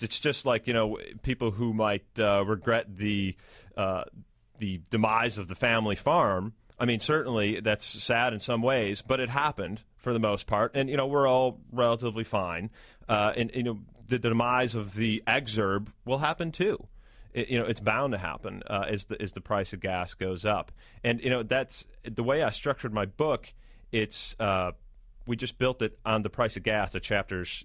It's just like, people who might regret the demise of the family farm. I mean, certainly that's sad in some ways, but it happened for the most part, and we're all relatively fine. And the demise of the exurb will happen too. It's bound to happen as the price of gas goes up. And that's the way I structured my book. It's we just built it on the price of gas. The chapters,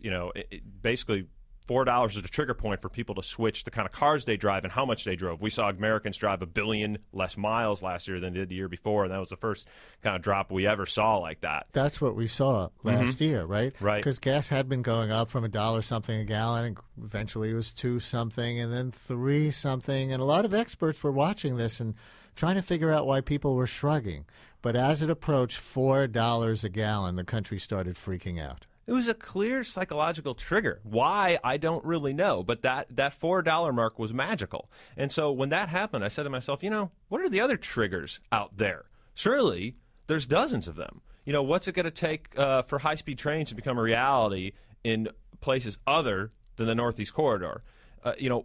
basically $4 is the trigger point for people to switch the kind of cars they drive and how much they drove. We saw Americans drive 1 billion less miles last year than they did the year before, and that was the first kind of drop we ever saw like that. That's what we saw last year, right? Right. Because gas had been going up from $1 something a gallon, and eventually it was 2 something, and then 3 something. And a lot of experts were watching this and trying to figure out why people were shrugging. But as it approached $4 a gallon, the country started freaking out. It was a clear psychological trigger. Why, I don't really know, but that $4 mark was magical. And so when that happened, I said to myself, what are the other triggers out there? Surely there's dozens of them. What's it going to take for high-speed trains to become a reality in places other than the Northeast Corridor?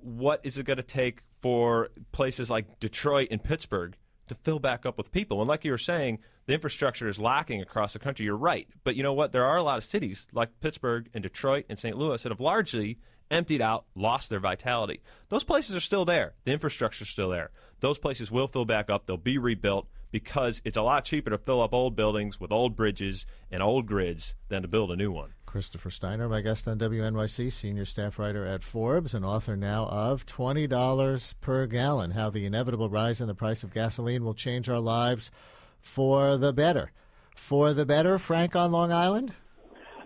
What is it going to take for places like Detroit and Pittsburgh to fill back up with people? And like you were saying, the infrastructure is lacking across the country. You're right. But you know what? There are a lot of cities like Pittsburgh and Detroit and St. Louis that have largely emptied out, lost their vitality. Those places are still there. The infrastructure is still there. Those places will fill back up. They'll be rebuilt because it's a lot cheaper to fill up old buildings with old bridges and old grids than to build a new one. Christopher Steiner, my guest on WNYC, senior staff writer at Forbes, and author now of $20 per gallon, How the Inevitable Rise in the Price of Gasoline Will Change Our Lives for the Better. For the better, Frank on Long Island?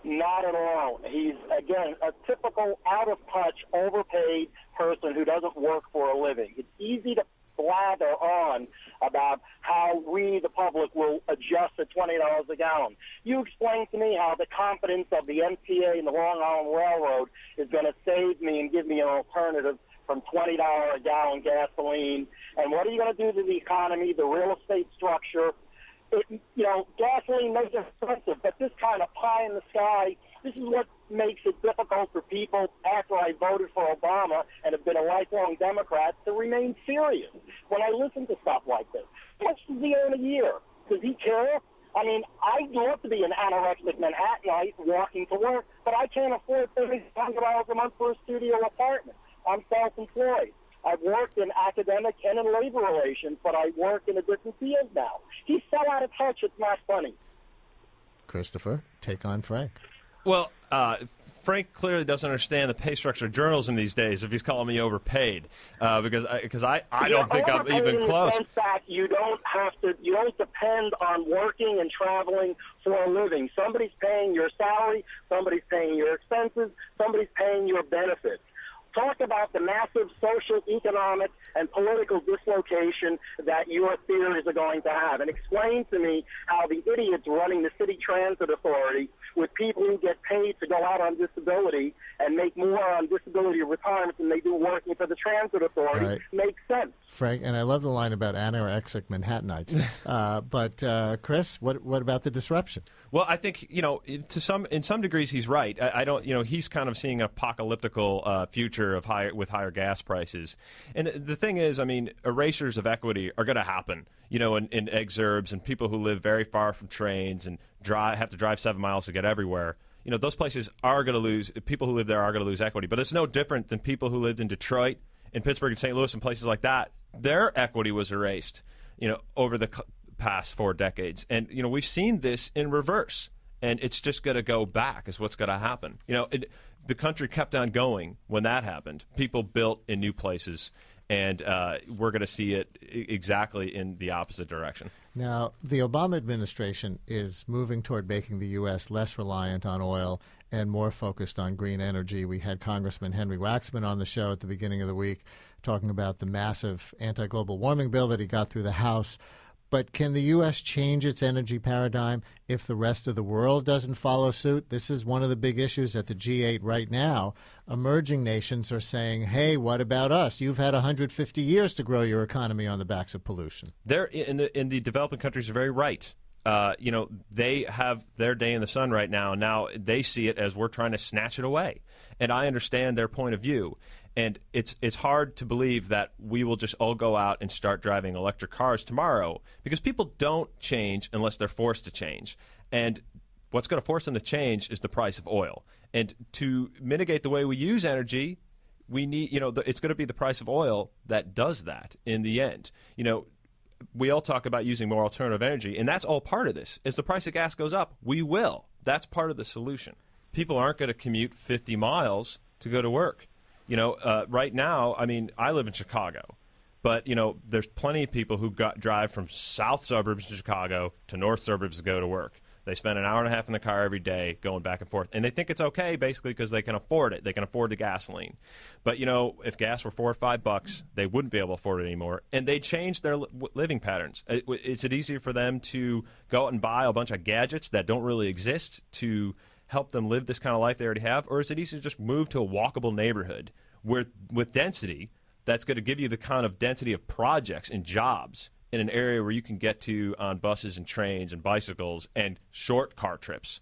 Not at all. He's, again, a typical out-of-touch, overpaid person who doesn't work for a living. It's easy to blather on about how we, the public, will adjust to $20 a gallon. You explain to me how the confidence of the MTA and the Long Island Railroad is going to save me and give me an alternative from $20 a gallon gasoline. And what are you going to do to the economy, the real estate structure? Gasoline makes it expensive, but this kind of pie in the sky, this is what makes it difficult for people after I voted for Obama and have been a lifelong Democrat to remain serious when I listen to stuff like this. How much does he earn a year? Does he care? I mean, I'd love to be an anorexic Manhattanite walking to work, but I can't afford $300 a month for a studio apartment. I'm self-employed. I've worked in academic and in labor relations, but I work in a different field now. He's so out of touch, it's not funny. Christopher, take on Frank. Well, Frank clearly doesn't understand the pay structure of journalism these days if he's calling me overpaid, because I don't think I'm even close. In fact, you don't depend on working and traveling for a living. Somebody's paying your salary, somebody's paying your expenses, somebody's paying your benefits. Talk about the massive social, economic, and political dislocation that your theories are going to have. And explain to me how the idiots running the City Transit Authority with people who get paid to go out on disability and make more on disability retirement than they do working for the Transit Authority makes sense. Frank, and I love the line about anorexic Manhattanites. But Chris, what about the disruption? Well, I think, in some degrees he's right. I don't, he's kind of seeing an apocalyptical future of higher gas prices. And the thing is, I mean, erasures of equity are going to happen, in exurbs and people who live very far from trains and have to drive 7 miles to get everywhere. Those places are going to lose, people who live there are going to lose equity. But it's no different than people who lived in Detroit, in Pittsburgh and St. Louis and places like that. Their equity was erased, over the past 4 decades. And, we've seen this in reverse. And it's just going to go back is what's going to happen. The country kept on going when that happened. People built in new places, and we're going to see it exactly in the opposite direction. Now, the Obama administration is moving toward making the U.S. less reliant on oil and more focused on green energy. We had Congressman Henry Waxman on the show at the beginning of the week talking about the massive anti-global warming bill that he got through the House. But can the U.S. change its energy paradigm if the rest of the world doesn't follow suit? This is one of the big issues at the G8 right now. Emerging nations are saying, hey, what about us? You've had 150 years to grow your economy on the backs of pollution. They're in the developing countries are very right. they have their day in the sun right now. Now they see it as we're trying to snatch it away. And I understand their point of view. And it's hard to believe that we will just all go out and start driving electric cars tomorrow, because people don't change unless they're forced to change. And what's going to force them to change is the price of oil. And to mitigate the way we use energy, we need, it's going to be the price of oil that does that in the end. We all talk about using more alternative energy, and that's all part of this. As the price of gas goes up, we will. That's part of the solution. People aren't going to commute 50 miles to go to work. Right now, I live in Chicago, but, there's plenty of people who drive from south suburbs of Chicago to north suburbs to go to work. They spend an hour and a half in the car every day going back and forth, and they think it's okay basically because they can afford it. They can afford the gasoline. But, if gas were $4 or $5, they wouldn't be able to afford it anymore, and they'd change their living patterns. Is it easier for them to go out and buy a bunch of gadgets that don't really exist to help them live this kind of life they already have, or is it easier to just move to a walkable neighborhood with density that's going to give you the kind of density of projects and jobs in an area where you can get to on buses and trains and bicycles and short car trips?